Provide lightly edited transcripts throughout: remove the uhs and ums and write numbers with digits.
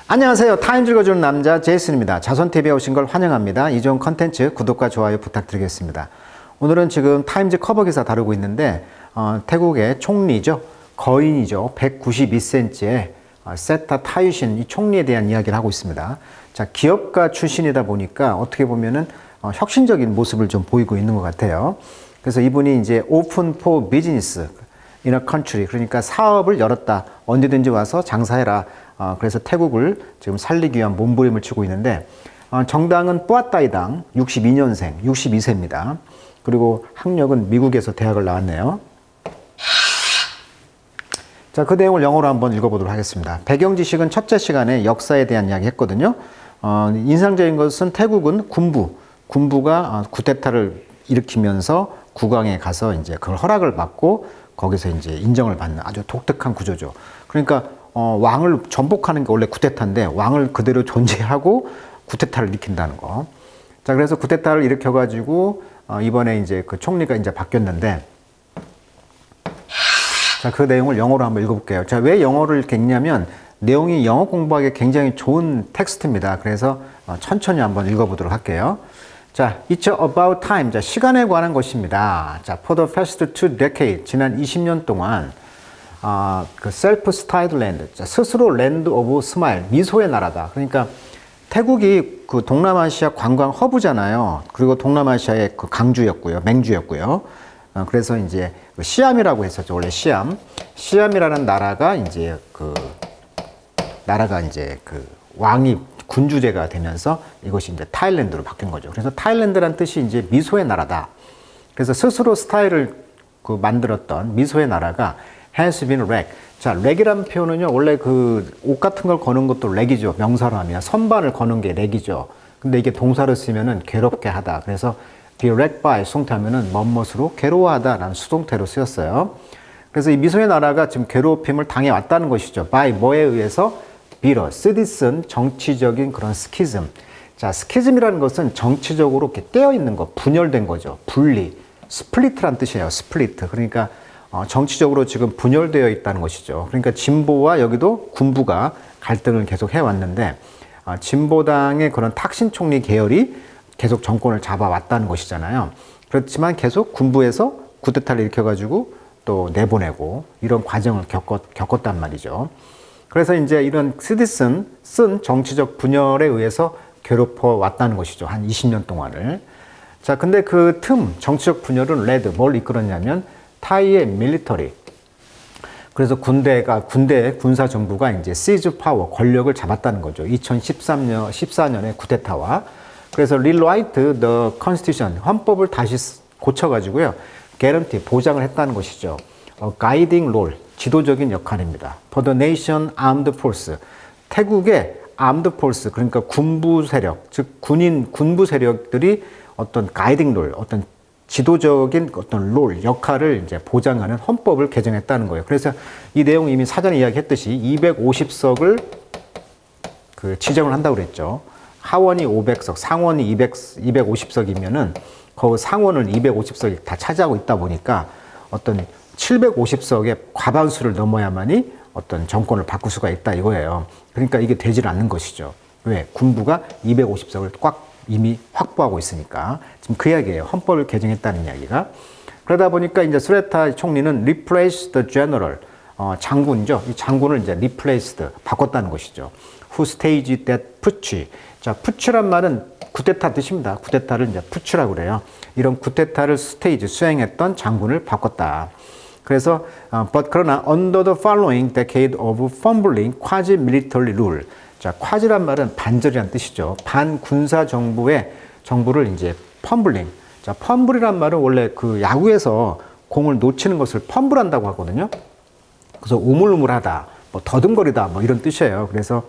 안녕하세요. 타임 읽어주는 남자 제이슨입니다. 자손TV에 오신 걸 환영합니다. 이 좋은 컨텐츠 구독과 좋아요 부탁드리겠습니다. 오늘은 지금 타임즈 커버 기사 다루고 있는데 태국의 총리죠. 거인이죠. 192cm의 세타 타유신 이 총리에 대한 이야기를 하고 있습니다. 자, 기업가 출신이다 보니까 어떻게 보면은 혁신적인 모습을 좀 보이고 있는 것 같아요. 그래서 이분이 이제 오픈 포 비즈니스 in a country, 그러니까 사업을 열었다. 언제든지 와서 장사해라. 그래서 태국을 지금 살리기 위한 몸부림을 치고 있는데 정당은 뿌아따이당 62년생, 62세입니다. 그리고 학력은 미국에서 대학을 나왔네요. 자, 그 내용을 영어로 한번 읽어보도록 하겠습니다. 배경 지식은 첫째 시간에 역사에 대한 이야기 했거든요. 인상적인 것은 태국은 군부가 쿠데타를 일으키면서 국왕에 가서 이제 그걸 허락을 받고 거기서 이제 인정을 받는 아주 독특한 구조죠. 그러니까 왕을 전복하는 게 원래 쿠데타인데 왕을 그대로 존재하고 쿠데타를 일으킨다는 거. 자, 그래서 쿠데타를 일으켜가지고 이번에 이제 그 총리가 이제 바뀌었는데, 자, 그 내용을 영어로 한번 읽어볼게요. 자, 왜 영어를 이렇게 읽냐면 내용이 영어 공부하기 굉장히 좋은 텍스트입니다. 그래서 천천히 한번 읽어보도록 할게요. 자, it's about time. 자, 시간에 관한 것입니다. 자, for the past 2 decades, 지난 20년 동안 그 self-styled land, 자, 스스로 land of smile, 미소의 나라다. 그러니까 태국이 그 동남아시아 관광 허브잖아요. 그리고 동남아시아의 그 강주였고요, 맹주였고요. 그래서 이제 시암이라고 했었죠. 원래 시암이라는 나라가 이제 그 왕이 군주제가 되면서 이것이 이제 타일랜드로 바뀐 거죠. 그래서 타일랜드란 뜻이 이제 미소의 나라다. 그래서 스스로 스타일을 그 만들었던 미소의 나라가 has been wrecked. 자, 렉이라는 표현은요, 원래 그 옷 같은 걸 거는 것도 렉이죠. 명사로 하면 선반을 거는 게 렉이죠. 근데 이게 동사로 쓰면은 괴롭게 하다. 그래서 be wrecked by 수동태하면은 멋멋으로 괴로워하다라는 수동태로 쓰였어요. 그래서 이 미소의 나라가 지금 괴롭힘을 당해 왔다는 것이죠. by 뭐에 의해서? 비러, 쓰디쓴 정치적인 그런 스키즘. 자, 스키즘이라는 것은 정치적으로 이렇게 떼어 있는 거, 분열된 거죠. 분리, 스플리트란 뜻이에요. 스플리트. 그러니까 정치적으로 지금 분열되어 있다는 것이죠. 그러니까 진보와 여기도 군부가 갈등을 계속 해왔는데 진보당의 그런 탁신 총리 계열이 계속 정권을 잡아왔다는 것이잖아요. 그렇지만 계속 군부에서 쿠데타를 일으켜가지고 또 내보내고 이런 과정을 겪었단 말이죠. 그래서 이제 이런 쓰디쓴 정치적 분열에 의해서 괴롭혀 왔다는 것이죠. 한 20년 동안을. 자, 근데 그 정치적 분열은 레드, 뭘 이끌었냐면 타이의 밀리터리. 그래서 군사 정부가 이제 시즈 파워, 권력을 잡았다는 거죠. 2014년에 쿠데타와. 그래서 rewrite the constitution, 헌법을 다시 고쳐가지고요. guarantee, 보장을 했다는 것이죠. guiding role, 지도적인 역할입니다. For the nation armed force, 태국의 armed force, 그러니까 군부 세력, 즉 군부 세력들이 어떤 guiding role, 어떤 지도적인 어떤 롤, 역할을 이제 보장하는 헌법을 개정했다는 거예요. 그래서 이 내용 이미 사전에 이야기했듯이 250석을 그 지정을 한다고 그랬죠. 하원이 500석, 상원이 250석이면은 그 상원을 250석이 다 차지하고 있다 보니까 어떤 750석의 과반수를 넘어야만이 어떤 정권을 바꿀 수가 있다 이거예요. 그러니까 이게 되질 않는 것이죠. 왜? 군부가 250석을 꽉 이미 확보하고 있으니까. 지금 그 이야기예요. 헌법을 개정했다는 이야기가. 그러다 보니까 이제 스레타 총리는 replace the general, 장군이죠. 이 장군을 이제 replaced, 바꿨다는 것이죠. who staged that putsch. 자, putsch란 말은 쿠데타 뜻입니다. 쿠데타를 이제 putsch라고 그래요. 이런 쿠데타를 수행했던 장군을 바꿨다. 그래서 but 그러나 under the following decade of fumbling quasi-military rule. 자, 콰지란 말은 반절이란 뜻이죠. 반군사 정부를 이제 펌블링. 자, 펌블이란 말은 원래 그 야구에서 공을 놓치는 것을 펌블한다고 하거든요. 그래서 우물우물하다, 뭐 더듬거리다, 뭐 이런 뜻이에요. 그래서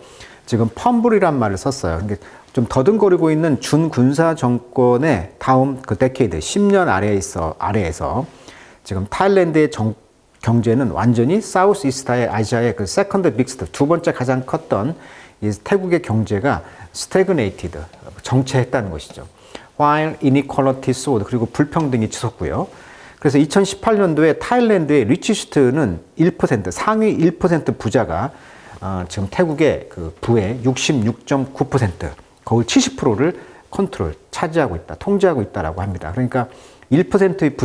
지금 펌블이란 말을 썼어요. 그러니까 좀 더듬거리고 있는 준군사 정권의 다음 그 데케이드, 10년 아래에서 지금 타일랜드의 경제는 완전히 사우스 이스트 아시아의 그 세컨드 빅스트, 두 번째 가장 컸던 이 태국의 경제가 스태그네이티드, 정체했다는 것이죠. While inequality soared, 그리고 불평등이 치솟고요. 그래서 2018년도에 타일랜드의 리치스트는 1%, 상위 1% 부자가 지금 태국의 그 부의 66.9%, 거의 70%를 컨트롤, 차지하고 있다, 통제하고 있다라고 합니다. 그러니까 1%의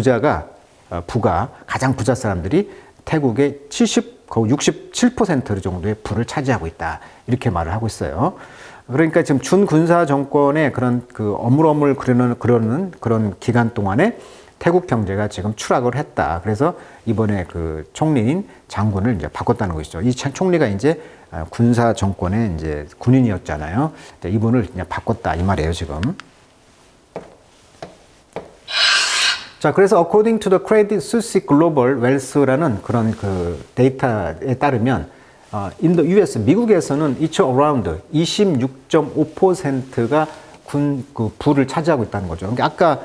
부가 가장 부자 사람들이 태국의 거의 67% 정도의 부를 차지하고 있다. 이렇게 말을 하고 있어요. 그러니까 지금 준군사 정권의 그런 그 어물어물 그러는 그런 기간 동안에 태국 경제가 지금 추락을 했다. 그래서 이번에 그 총리인 장군을 이제 바꿨다는 것이죠. 이 총리가 이제 군사 정권의 이제 군인이었잖아요. 이분을 이제 바꿨다 이 말이에요, 지금. 자, 그래서 according to the Credit Suisse Global Wealth라는 그런 그 데이터에 따르면 in the US, 미국에서는 each around 26.5%가 그 부를 차지하고 있다는 거죠. 그러니까 아까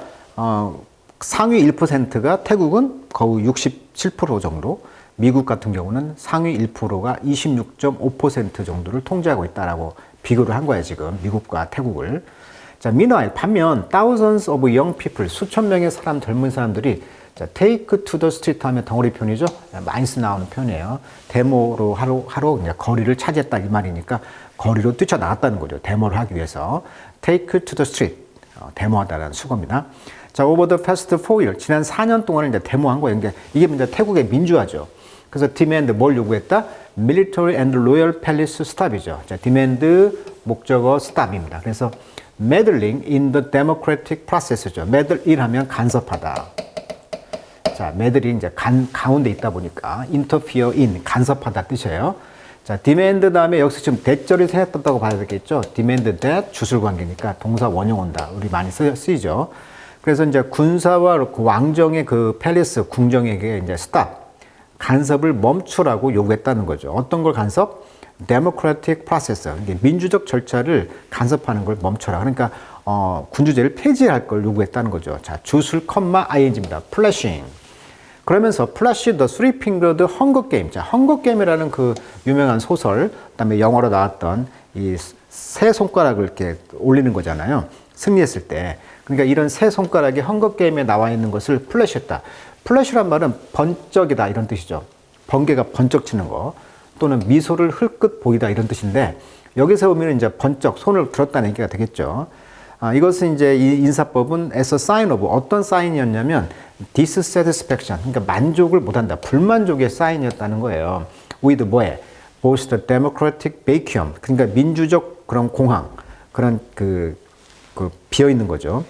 상위 1%가 태국은 거의 67% 정도, 미국 같은 경우는 상위 1%가 26.5% 정도를 통제하고 있다라고 비교를 한 거예요, 지금 미국과 태국을. 자, meanwhile, 반면 thousands of young people, 수천 명의 젊은 사람들이 take to the street 하면 덩어리 표현이죠. 많이 나오는 표현이에요. 데모로 하러 그냥 거리를 차지했다 이 말이니까 거리로 뛰쳐나갔다는 거죠. 데모를 하기 위해서. take to the street, 데모하다라는 수거입니다. 자, over the past 4year, 지난 4년 동안 이제 데모한 거예요. 이게 이제 태국의 민주화죠. 그래서 demand 뭘 요구했다? military and royal palace stop이죠. 자, demand 목적어 stop입니다. 그래서 meddling in the democratic process죠. meddle 하면 간섭하다. 자, meddle이 이제 가운데 있다 보니까 interfere in, 간섭하다 뜻이에요. 자, demand 다음에 여기서 지금 대절이 생겼다고 봐야 되겠죠. demand that 주술 관계니까 동사 원형 온다. 우리 많이 쓰이죠. 그래서 이제 군사와 왕정의 그 팰리스 궁정에게 이제 stop, 간섭을 멈추라고 요구했다는 거죠. 어떤 걸 간섭? democratic process, 민주적 절차를 간섭하는 걸 멈춰라. 그러니까 군주제를 폐지할 걸 요구했다는 거죠. 자, 주술 ing입니다. flashing. 그러면서 플래시 더 쓰리 핑거드 헝거 게임. 자, 헝거 게임이라는 그 유명한 소설, 그다음에 영화로 나왔던 이 세 손가락을 이렇게 올리는 거잖아요. 승리했을 때. 그러니까 이런 세 손가락이 헝거 게임에 나와 있는 것을 플래시했다. 플래시란 말은 번쩍이다 이런 뜻이죠. 번개가 번쩍 치는 거. 또는 미소를 흘끗 보이다 이런 뜻인데 여기서 보면 이제 번쩍 손을 들었다는 얘기가 되겠죠. 이것은 이제 이 인사법은 as a sign of 어떤 사인이었냐면 dissatisfaction, 그러니까 만족을 못한다, 불만족의 사인이었다는 거예요. with 뭐에? both the democratic vacuum, 그러니까 민주적 그런 공황, 그런 그 비어 있는 거죠.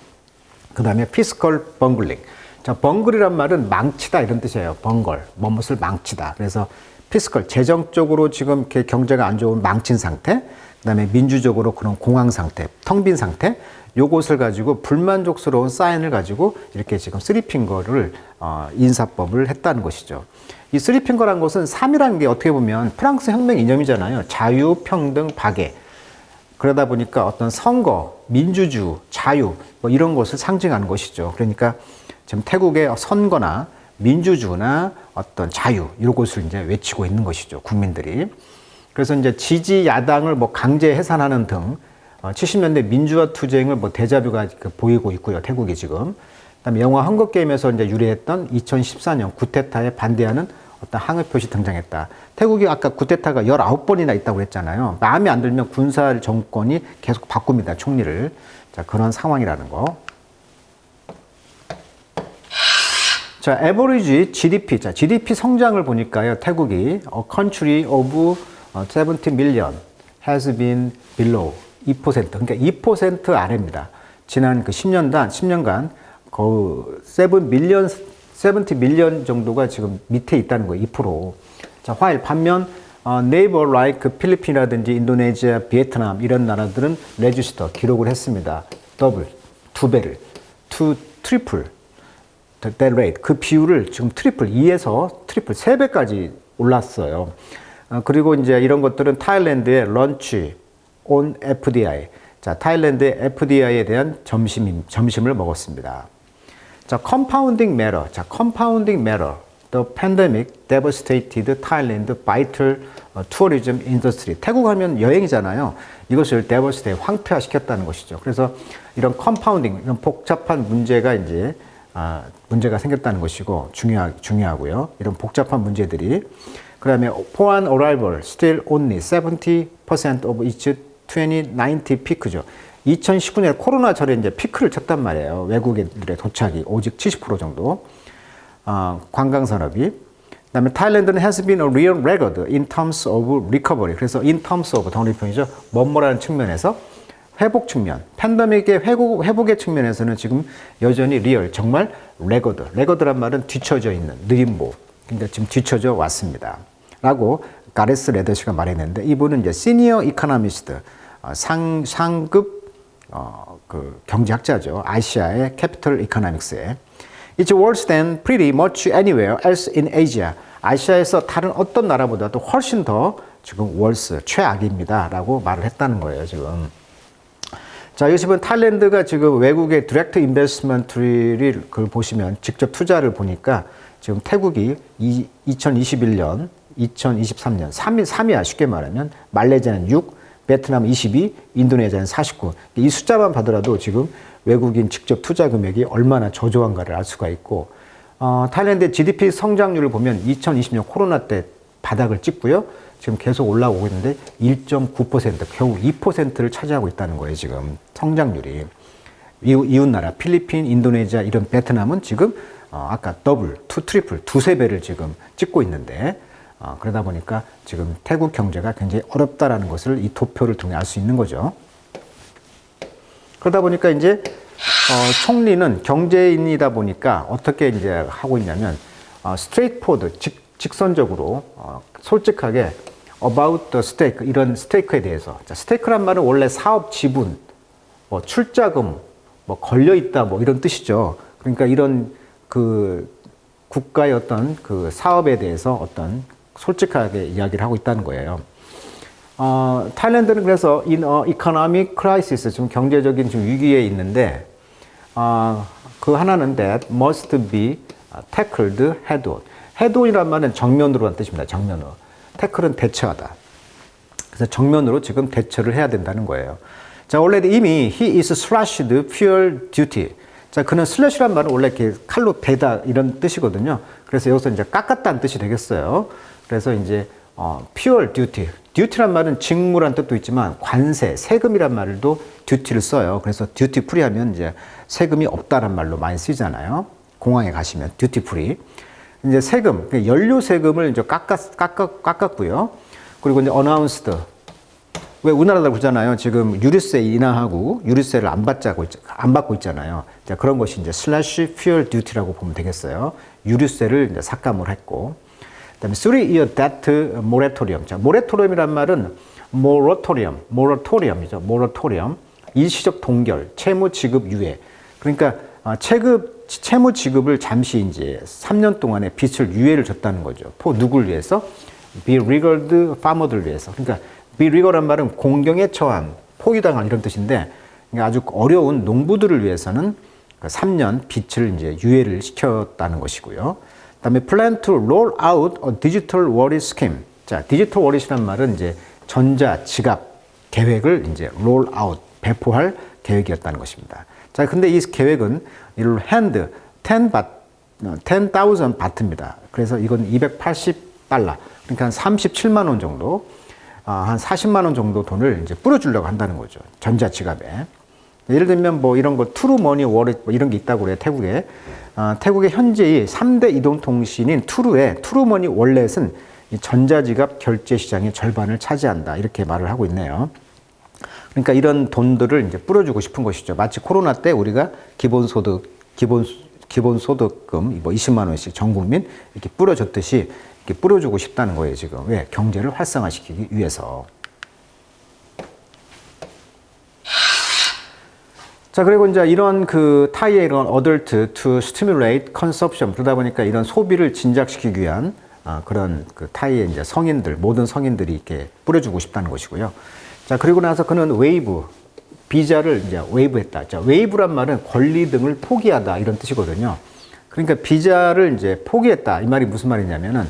그 다음에 fiscal bungling. 자, 벙글이란 말은 망치다 이런 뜻이에요. 벙글, 무엇을 망치다. 그래서 피스컬, 재정적으로 지금 이렇게 경제가 안 좋은 망친 상태, 그 다음에 민주적으로 그런 공황 상태, 텅 빈 상태, 요것을 가지고 불만족스러운 사인을 가지고 이렇게 지금 쓰리핑거를 인사법을 했다는 것이죠. 이 쓰리핑거란 것은 3이라는 게 어떻게 보면 프랑스 혁명 이념이잖아요. 자유, 평등, 박애. 그러다 보니까 어떤 선거, 민주주, 자유 뭐 이런 것을 상징하는 것이죠. 그러니까 지금 태국의 선거나 민주주나 어떤 자유 이런 것을 이제 외치고 있는 것이죠, 국민들이. 그래서 이제 지지 야당을 뭐 강제 해산하는 등 70년대 민주화 투쟁을 뭐 대자뷰가 보이고 있고요, 태국이 지금. 그다음에 영화 헝거 게임에서 이제 유래했던 2014년 쿠데타에 반대하는 어떤 항의 표시 등장했다. 태국이 아까 쿠데타가 19번이나 있다고 했잖아요. 마음에 안 들면 군사 정권이 계속 바꿉니다, 총리를. 자, 그런 상황이라는 거. 자, average GDP. 자, GDP 성장을 보니까요, 태국이 a country of 70 million has been below 2%. 그러니까 2% 아래입니다. 지난 그 10년간 거의 70 million 정도가 지금 밑에 있다는 거예요, 2%. 자, while 반면 neighbor like 필리핀이라든지 인도네시아, 베트남 이런 나라들은 레지스터 기록을 했습니다. 더블, 두 배를, 트리플. that rate, 그 비율을 지금 트리플, 2에서 트리플, 3배까지 올랐어요. 그리고 이제 이런 것들은 타일랜드의 런치 on FDI. 자, 타일랜드의 FDI에 대한 점심을 먹었습니다. 자, compounding matter. 자, compounding matter. The pandemic devastated Thailand vital tourism industry. 태국 하면 여행이잖아요. 이것을 devastate, 황폐화시켰다는 것이죠. 그래서 이런 compounding, 이런 복잡한 문제가 문제가 생겼다는 것이고 중요하고요. 이런 복잡한 문제들이 그다음에 foreign arrival still only 70% of its 2019 피크죠. 2019년 코로나 전에 이제 피크를 쳤단 말이에요. 외국인들의 도착이 오직 70% 정도. 관광 산업이. 그다음에 타일랜드는 has been a real record in terms of recovery. 그래서 in terms of 동일평이죠. 뭐뭐라는 측면에서 회복 측면, 팬데믹의 회복의 측면에서는 지금 여전히 리얼, 정말 레거드. 레거드란 말은 뒤처져 있는, 느림보. 그러니까 지금 뒤처져 왔습니다. 라고 가레스 레더시가 말했는데 이분은 이제 시니어 이코노미스트, 상급 그 경제학자죠. 아시아의 캐피털 이코노믹스에. It's worse than pretty much anywhere else in Asia. 아시아에서 다른 어떤 나라보다도 훨씬 더 지금 worse, 최악입니다. 라고 말을 했다는 거예요, 지금. 자, 여기 지금 타일랜드가 지금 외국의 디렉트 인베스트먼트를 그걸 보시면 직접 투자를 보니까 지금 태국이 2021년, 2023년 3위야 쉽게 말하면 말레이시아는 6, 베트남 22, 인도네시아는 49. 이 숫자만 봐더라도 지금 외국인 직접 투자 금액이 얼마나 저조한가를 알 수가 있고 타일랜드의 GDP 성장률을 보면 2020년 코로나 때 바닥을 찍고요. 지금 계속 올라오고 있는데 1.9% 겨우 2%를 차지하고 있다는 거예요. 지금 성장률이. 이웃나라 필리핀, 인도네시아 이런 베트남은 지금 아까 더블, 트리플, 두세 배를 지금 찍고 있는데 그러다 보니까 지금 태국 경제가 굉장히 어렵다라는 것을 이 도표를 통해 알 수 있는 거죠. 그러다 보니까 이제 총리는 경제인이다 보니까 어떻게 이제 하고 있냐면 straightforward, 직선적으로 솔직하게 about the stake, 이런 스테이크에 대해서. 자, 스테이크란 말은 원래 사업 지분, 뭐 출자금, 뭐 걸려 있다, 뭐 이런 뜻이죠. 그러니까 이런 그 국가의 어떤 그 사업에 대해서 어떤 솔직하게 이야기를 하고 있다는 거예요. 타일랜드는 그래서 in a economic crisis, 지금 경제적인 지금 위기에 있는데, 그 하나는 that must be tackled head on. head on이란 말은 정면으로라는 뜻입니다. 정면으로. 태클은 대처하다. 그래서 정면으로 지금 대처를 해야 된다는 거예요. 자, 원래 이미 he is slashed fuel duty. 자, 그는 슬래시란 말은 원래 이렇게 칼로 베다 이런 뜻이거든요. 그래서 여기서 이제 깎았다는 뜻이 되겠어요. 그래서 이제 fuel duty. duty란 말은 직무란 뜻도 있지만 관세, 세금이란 말도 duty를 써요. 그래서 duty free 하면 이제 세금이 없다란 말로 많이 쓰잖아요. 공항에 가시면 duty free. 이제 세금, 연료 세금을 이제 깎았고요. 그리고 이제 announced. 왜 우리나라도 그러잖아요. 지금 유류세 인하하고 유류세를 안 받고 있잖아요. 자, 그런 것이 이제 slash fuel duty라고 보면 되겠어요. 유류세를 이제 삭감을 했고. 그다음에 3-year debt moratorium. 자, 모라토리엄이란 말은 모라토리엄이죠. 모라토리엄. 일시적 동결, 채무 지급 유예. 그러니까 채무 지급을 잠시 이제 3년 동안의 빚을 유예를 줬다는 거죠. 누굴 위해서? beleaguered farmer들 위해서. 그러니까 beleague란 말은 공경에 처한, 포기당한 이런 뜻인데, 그러니까 아주 어려운 농부들을 위해서는 3년 빚을 이제 유예를 시켰다는 것이고요. 그다음에 plan to roll out a digital wallet scheme. 자, 디지털 월렛이란 말은 이제 전자 지갑 계획을 이제 roll out, 배포할 계획이었다는 것입니다. 자, 근데 이 계획은 이를 hand 10,000 바트입니다. 그래서 이건 280달러, 그러니까 한 37만 원 정도, 한 40만 원 정도 돈을 이제 뿌려주려고 한다는 거죠. 전자 지갑에. 예를 들면 뭐 이런 거 트루머니 월렛 뭐 이런 게 있다고 그래요. 태국에. 태국의 현재의 3대 이동통신인 트루의 트루머니 월렛은 이 전자지갑 결제 시장의 절반을 차지한다. 이렇게 말을 하고 있네요. 그러니까 이런 돈들을 이제 뿌려주고 싶은 것이죠. 마치 코로나 때 우리가 기본소득금 뭐 20만 원씩 전 국민 이렇게 뿌려줬듯이 이렇게 뿌려주고 싶다는 거예요, 지금. 왜? 경제를 활성화시키기 위해서. 자, 그리고 이제 이런 그 타이의 이런 adult to stimulate consumption. 그러다 보니까 이런 소비를 진작시키기 위한 그런 그 타이의 이제 성인들, 모든 성인들이 이렇게 뿌려주고 싶다는 것이고요. 자, 그리고 나서 그는 웨이브, 비자를 이제 웨이브했다. 자, 웨이브란 말은 권리 등을 포기하다 이런 뜻이거든요. 그러니까 비자를 이제 포기했다. 이 말이 무슨 말이냐면은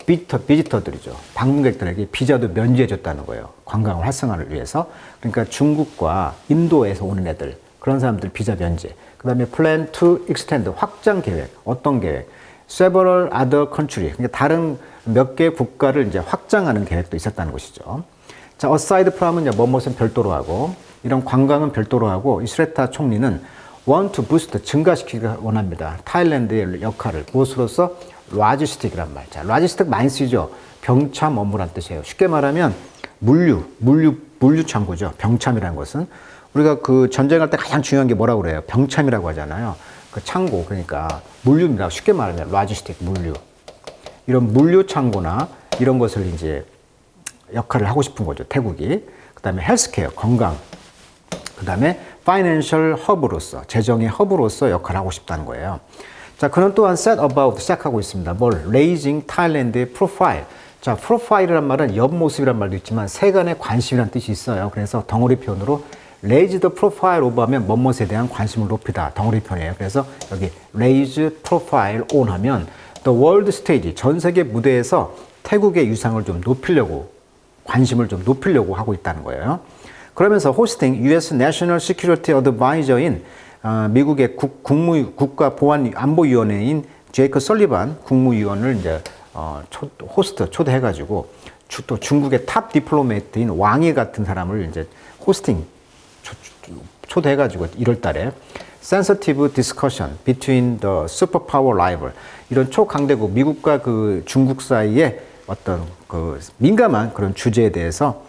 비지터들이죠. 방문객들에게 비자도 면제해줬다는 거예요. 관광 활성화를 위해서. 그러니까 중국과 인도에서 오는 애들, 그런 사람들 비자 면제. 그 다음에 plan to extend, 확장 계획. 어떤 계획? several other country, 그러니까 다른 몇 개의 국가를 이제 확장하는 계획도 있었다는 것이죠. 자, aside from은 이제 뭐뭇은 별도로 하고, 이런 관광은 별도로 하고, 이 스레타 총리는 want to boost, 증가시키기가 원합니다. 타일랜드의 역할을. 무엇으로서? 로지스틱이란 말. 자, 로지스틱 많이 쓰죠. 병참 업무란 뜻이에요. 쉽게 말하면 물류 창고죠. 병참이라는 것은. 우리가 그 전쟁할 때 가장 중요한 게 뭐라고 그래요? 병참이라고 하잖아요. 그 창고, 그러니까 물류입니다. 쉽게 말하면 로지스틱, 물류. 이런 물류 창고나 이런 것을 이제 역할을 하고 싶은 거죠. 태국이. 그 다음에 헬스케어, 건강. 그 다음에 파이낸셜 허브로서, 재정의 허브로서 역할을 하고 싶다는 거예요. 자, 그는 또한 set about 시작하고 있습니다. 뭘? Raising Thailand의 profile. 자, profile이란 말은 옆모습이란 말도 있지만 세간의 관심이라는 뜻이 있어요. 그래서 덩어리 표현으로 raise the profile of 하면 뭐뭇에 대한 관심을 높이다. 덩어리 표현이에요. 그래서 여기 raise profile on 하면 the world stage, 전 세계 무대에서 태국의 유상을 좀 높이려고, 관심을 좀 높이려고 하고 있다는 거예요. 그러면서 호스팅 US National Security Advisor인 미국의 국가보안안보위원회인 제이크 설리반 국무위원을 이제 호스트 초대해가지고 또 중국의 탑 디플로매트인 왕이 같은 사람을 이제 호스팅 초대해가지고 1월달에 sensitive discussion between the superpower rival, 이런 초강대국 미국과 그 중국 사이에 어떤 그 민감한 그런 주제에 대해서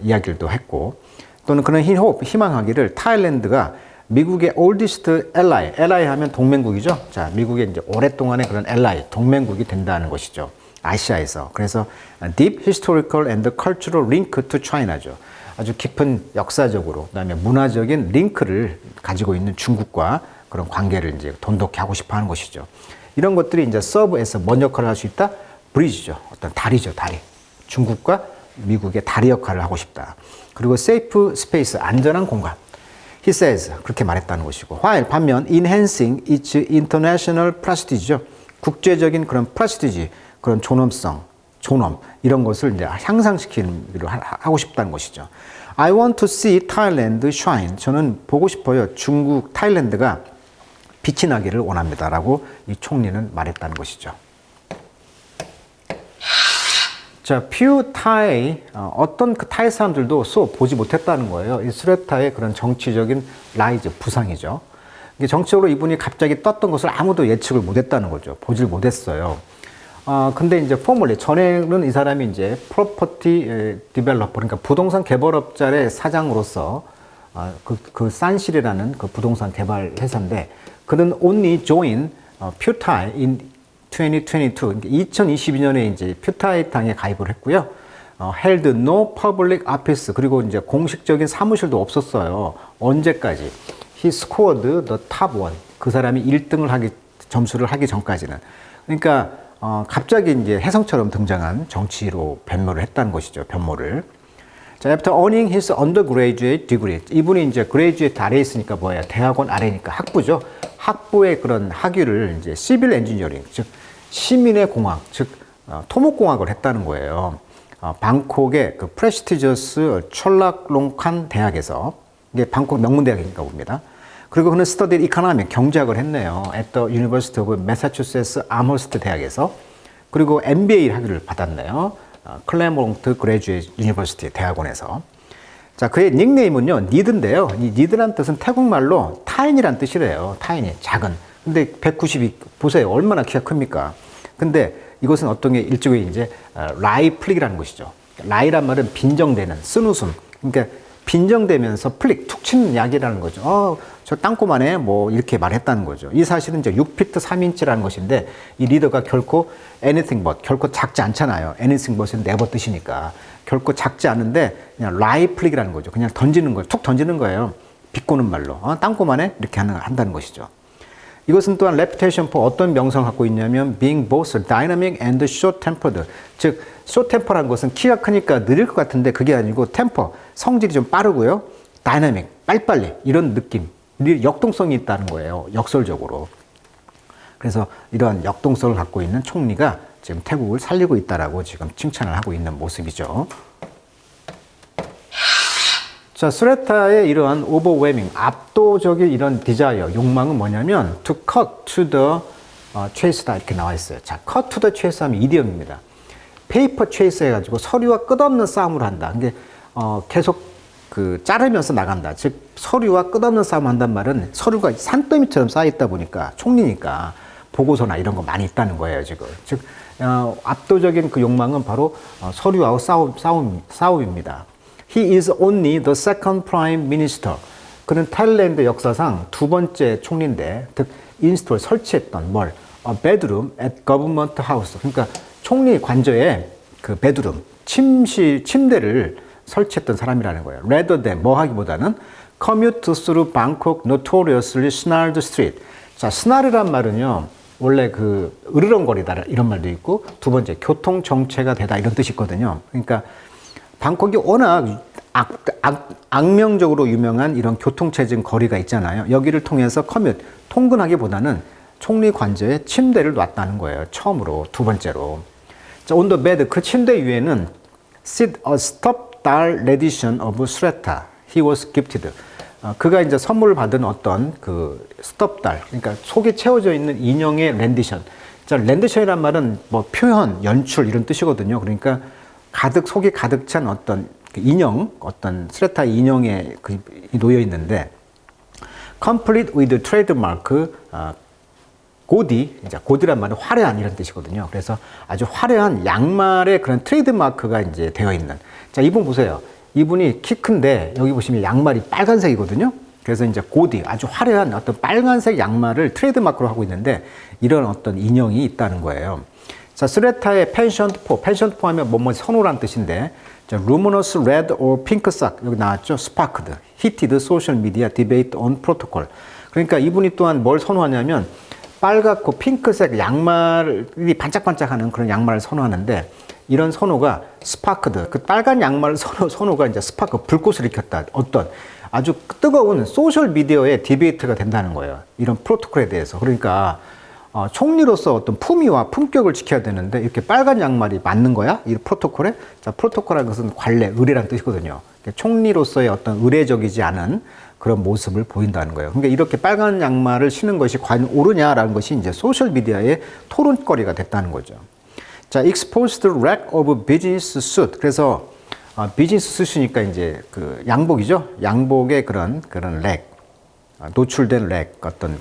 이야기를 했고, 또는 그런 희망하기를 타일랜드가 미국의 oldest ally, ally 하면 동맹국이죠. 자, 미국의 이제 오랫동안의 그런 ally, 동맹국이 된다는 것이죠. 아시아에서. 그래서 deep historical and cultural link to China죠. 아주 깊은 역사적으로, 그다음에 문화적인 링크를 가지고 있는 중국과 그런 관계를 이제 돈독히 하고 싶어 하는 것이죠. 이런 것들이 이제 서브에서 뭔 역할을 할 수 있다? 브리지죠. 어떤 다리죠, 다리. 중국과 미국의 다리 역할을 하고 싶다. 그리고 safe space, 안전한 공간. He says, 그렇게 말했다는 것이고. while 반면 enhancing its international prestige죠. 국제적인 그런 prestige, 그런 존엄성, 존엄, 이런 것을 이제 향상시키기로 하고 싶다는 것이죠. I want to see Thailand shine. 저는 보고 싶어요. 중국, 타일랜드가 빛이 나기를 원합니다라고 이 총리는 말했다는 것이죠. 자, few Thai, 어떤 그 타이 사람들도 보지 못했다는 거예요. 이 스레타의 그런 정치적인 라이즈, 부상이죠. 정치적으로 이분이 갑자기 떴던 것을 아무도 예측을 못했다는 거죠. 보질 못했어요. 근데 이제 포멀리, 전에는 이 사람이 이제 프로퍼티 디벨로퍼, 그러니까 부동산 개발업자의 사장으로서 그 산실이라는 그 부동산 개발 회사인데, 그는 only join 퓨타이 in 2022, 2022년에 이제 퓨타이 당에 가입을 했고요. held no public office, 그리고 이제 공식적인 사무실도 없었어요. 언제까지? He scored the top one. 그 사람이 1등을 점수를 하기 전까지는. 그러니까 갑자기 이제 혜성처럼 등장한 정치로 변모를 했다는 것이죠. 변모를. 자, after earning his undergraduate degree. 이분이 이제 graduate 아래에 있으니까 뭐예요? 대학원 아래니까 학부죠. 학부의 그런 학위를 이제 civil engineering, 즉 시민의 공학, 즉 토목공학을 했다는 거예요. 방콕의 그 프레스티저스 촐락롱칸 대학에서, 이게 방콕 명문대학인가 봅니다. 그리고 그는 스터디 이코노미, 경제학을 했네요. at the University of Massachusetts Amherst 대학에서. 그리고 MBA 학위를 받았네요. 클레모론트 그레주에이트 유니버시티 대학원에서. 자, 그의 닉네임은요, 니드인데요. 이 니드란 뜻은 태국말로 타인이란 뜻이래요. 타인이, 작은. 근데 192, 보세요. 얼마나 키가 큽니까? 근데 이것은 어떤 게 일종의 이제 라이 플릭이라는 것이죠. 라이란 말은 빈정되는, 쓴웃음. 그러니까 빈정되면서 플릭, 툭 치는 약이라는 거죠. 저 땅꼬만해, 뭐, 이렇게 말했다는 거죠. 이 사실은 이제 6피트 3인치라는 것인데, 이 리더가 결코 anything but, 결코 작지 않잖아요. anything but은 never 뜻이니까. 결코 작지 않은데, 그냥 라이 플릭이라는 거죠. 그냥 던지는 거예요. 툭 던지는 거예요. 비꼬는 말로. 땅꼬만해? 이렇게 한다는 것이죠. 이것은 또한 reputation for 어떤 명성을 갖고 있냐면 being both dynamic and short-tempered. 즉, short-temper한 것은 키가 크니까 느릴 것 같은데 그게 아니고 temper, 성질이 좀 빠르고요. dynamic, 빨리빨리 이런 느낌, 역동성이 있다는 거예요. 역설적으로. 그래서 이러한 역동성을 갖고 있는 총리가 지금 태국을 살리고 있다라고 지금 칭찬을 하고 있는 모습이죠. 자, 스레타의 이러한 overwhelming, 압도적인 이런 디자이어, 욕망은 뭐냐면 to cut to the chase다 이렇게 나와 있어요. 자, cut to the chase 하면 이디엄입니다. 페이퍼 체이스 해가지고 서류와 끝없는 싸움을 한다. 이게 계속 그 자르면서 나간다. 즉 서류와 끝없는 싸움 한단 말은 서류가 산더미처럼 쌓여 있다 보니까 총리니까 보고서나 이런 거 많이 있다는 거예요 지금. 즉 압도적인 그 욕망은 바로 서류하고 싸움입니다. He is only the second prime minister. 그는 타일랜드 역사상 두 번째 총리인데, 즉 인스톨 설치했던 뭘? bedroom at government house. 그러니까 총리 관저에 그 베드룸, 침대를 설치했던 사람이라는 거예요. rather than, 뭐 하기보다는 commute through Bangkok notoriously snarled street. 자, 스나르란 말은요, 원래 그 으르렁거리다 이런 말도 있고, 두 번째 교통 정체가 되다 이런 뜻이 있거든요. 그러니까 방콕이 워낙 악명적으로 유명한 이런 교통체증 거리가 있잖아요. 여기를 통해서 커뮤트, 통근하기보다는 총리 관저에 침대를 놨다는 거예요. 처음으로, 두 번째로. 자, on the bed, 그 침대 위에는 sit a stuffed doll rendition of Sreta. He was gifted. 그가 이제 선물을 받은 어떤 그 stuffed doll, 그러니까 속에 채워져 있는 인형의 렌디션. 자, 렌디션이란 말은 뭐 표현, 연출 이런 뜻이거든요. 그러니까 속이 가득 찬 어떤 인형, 어떤 스레타 인형에 놓여 있는데, complete with trademark, 고디, 이제 고디란 말은 화려한 이런 뜻이거든요. 그래서 아주 화려한 양말의 그런 트레이드마크가 이제 되어 있는. 자, 이분 보세요. 이분이 키 큰데 여기 보시면 양말이 빨간색이거든요. 그래서 이제 고디, 아주 화려한 어떤 빨간색 양말을 트레이드마크로 하고 있는데 이런 어떤 인형이 있다는 거예요. 자, 스레타의 펜션트 포 하면 뭐뭐 선호란 뜻인데, 자, luminous red or pink sock 여기 나왔죠. sparked, heated social media debate on protocol. 그러니까 이분이 또한 뭘 선호하냐면 빨갛고 핑크색 양말이 반짝반짝하는 그런 양말을 선호하는데, 이런 선호가 스파크드, 그 빨간 양말 선호가 이제 스파크, 불꽃을 일으켰다. 어떤 아주 뜨거운 소셜 미디어의 디베이트가 된다는 거예요. 이런 프로토콜에 대해서. 그러니까 총리로서 어떤 품위와 품격을 지켜야 되는데 이렇게 빨간 양말이 맞는 거야? 이 프로토콜에? 자, 프로토콜이라는 것은 관례, 의례라는 뜻이거든요. 총리로서의 어떤 의례적이지 않은 그런 모습을 보인다는 거예요. 그러니까 이렇게 빨간 양말을 신는 것이 과연 옳으냐라는 것이 이제 소셜 미디어의 토론거리가 됐다는 거죠. 자, exposed rack of business suit. 그래서 비즈니스 수트니까 이제 그 양복이죠. 양복의 그런 랙, 노출된 랙, 어떤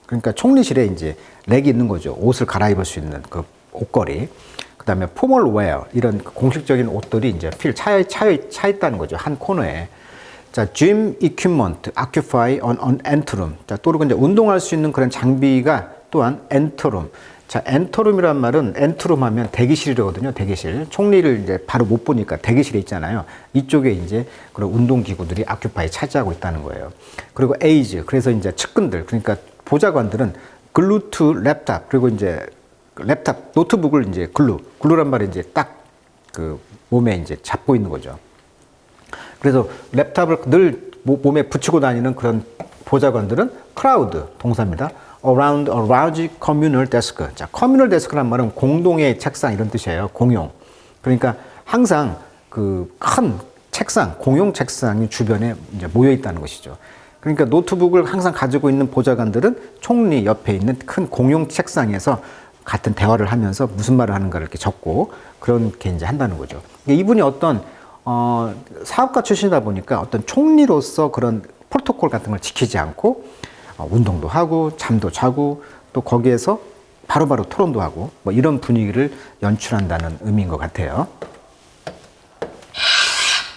그러니까 총리실에 이제 랙이 있는 거죠. 옷을 갈아입을 수 있는 그 옷걸이. 그 다음에 포멀 웨어, 이런 공식적인 옷들이 이제 차 있다는 거죠. 한 코너에. 자, gym equipment occupy an anteroom. 자, 또 이제 운동할 수 있는 그런 장비가 또한 엔터룸. 자, 엔터룸이란 말은 엔트룸 하면 대기실이거든요. 대기실. 총리를 이제 바로 못 보니까 대기실에 있잖아요. 이쪽에 이제 그런 운동기구들이 occupy 차지하고 있다는 거예요. 그리고 age. 그래서 이제 측근들. 그러니까 보좌관들은 glue to laptop. 그리고 이제 랩탑, 노트북을 이제 글루란 말이 이제 딱 그 몸에 이제 잡고 있는 거죠. 그래서 랩탑을 늘 몸에 붙이고 다니는 그런 보좌관들은 crowd, 동사입니다. around a large communal desk. 자, communal desk란 말은 공동의 책상 이런 뜻이에요. 공용. 그러니까 항상 그 큰 책상, 공용 책상이 주변에 이제 모여 있다는 것이죠. 그러니까 노트북을 항상 가지고 있는 보좌관들은 총리 옆에 있는 큰 공용 책상에서 같은 대화를 하면서 무슨 말을 하는가를 이렇게 적고 그렇게 이제 한다는 거죠. 이분이 어떤 사업가 출신이다 보니까 어떤 총리로서 그런 프로토콜 같은 걸 지키지 않고 운동도 하고 잠도 자고 또 거기에서 바로바로 토론도 하고 뭐 이런 분위기를 연출한다는 의미인 것 같아요.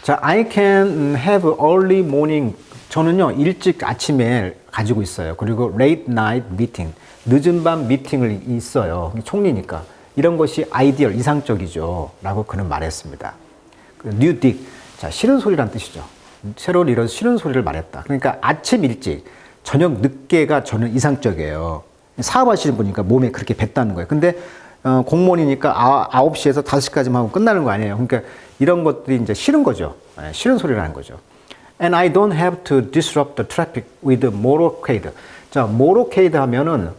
자, I can have early morning. 저는요, 일찍 아침에 가지고 있어요. 그리고 late night meeting. 늦은 밤 미팅을 있어요. 총리니까. 이런 것이 아이디얼, 이상적이죠. 라고 그는 말했습니다. 뉴 딕. 자, 싫은 소리란 뜻이죠. 새로운 이런 싫은 소리를 말했다. 그러니까 아침 일찍, 저녁 늦게가 저는 이상적이에요. 사업하시는 분이니까 몸에 그렇게 뱉다는 거예요. 근데 공무원이니까 9시에서 5시까지만 하고 끝나는 거 아니에요. 그러니까 이런 것들이 이제 싫은 거죠. 싫은 소리라는 거죠. And I don't have to disrupt the traffic with motorcade. 자, 모터케이드 하면은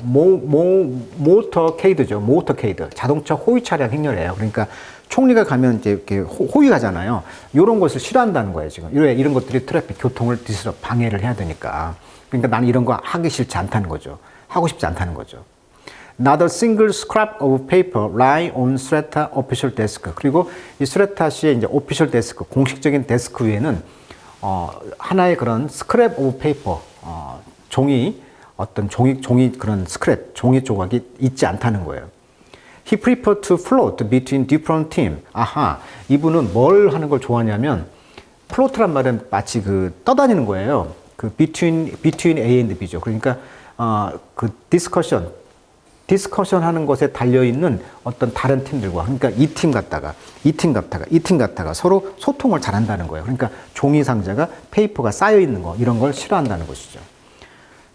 모터케이드죠. 모터케이드. 자동차 호위 차량 행렬이에요. 그러니까 총리가 가면 이제 이렇게 호위 가잖아요. 이런 것을 싫어한다는 거예요, 지금. 이런 것들이 트래픽, 교통을 방해를 해야 되니까. 그러니까 나는 이런 거 하기 싫지 않다는 거죠. 하고 싶지 않다는 거죠. Not a single scrap of paper lie on Sreta official desk. 그리고 이 스레타 씨의 이제 오피셜 데스크, 공식적인 데스크 위에는 하나의 그런 스크랩 오브 페이퍼, 종이 어떤 종이 그런 스크랩, 종이 조각이 있지 않다는 거예요. He preferred to float between different teams. 아하, 이분은 뭘 하는 걸 좋아하냐면 플로트란 말은 마치 그 떠다니는 거예요. 그 between A and B죠. 그러니까 그 디스커션 하는 것에 달려 있는 어떤 다른 팀들과, 그러니까 이 팀 갔다가 서로 소통을 잘한다는 거예요. 그러니까 종이 상자가 페이퍼가 쌓여 있는 거, 이런 걸 싫어한다는 것이죠.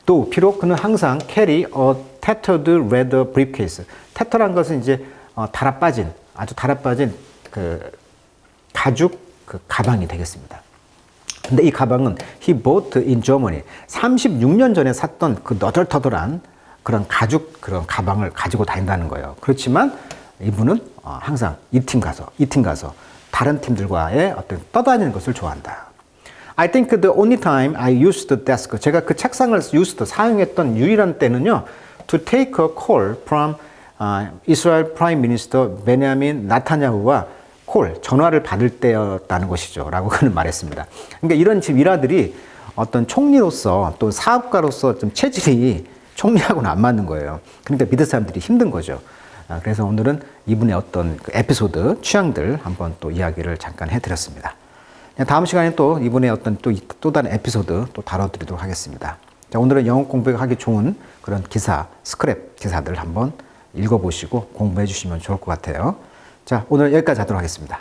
또 비록 그는 항상 carry a tattered leather briefcase. tatter란 것은 이제 아주 달아빠진 그 가죽 그 가방이 되겠습니다. 근데 이 가방은 he bought in Germany. 36년 전에 샀던 그 너덜터덜한 그런 가죽 그런 가방을 가지고 다닌다는 거예요. 그렇지만 이분은 항상 이 팀 가서 다른 팀들과의 어떤 떠다니는 것을 좋아한다. I think the only time I used the desk. 제가 그 책상을 사용했던 유일한 때는요. To take a call from Israel Prime Minister Benjamin Netanyahu와 전화를 받을 때였다는 것이죠. 라고 그는 말했습니다. 그러니까 이런 일화들이 어떤 총리로서 또 사업가로서 좀 체질이 총리하고는 안 맞는 거예요. 그러니까 믿을 사람들이 힘든 거죠. 그래서 오늘은 이분의 어떤 그 에피소드, 취향들 한번 또 이야기를 잠깐 해드렸습니다. 다음 시간에 또 이분의 어떤 또 다른 에피소드 또 다뤄드리도록 하겠습니다. 자, 오늘은 영어 공부하기 좋은 그런 기사, 스크랩 기사들 한번 읽어보시고 공부해 주시면 좋을 것 같아요. 자, 오늘 여기까지 하도록 하겠습니다.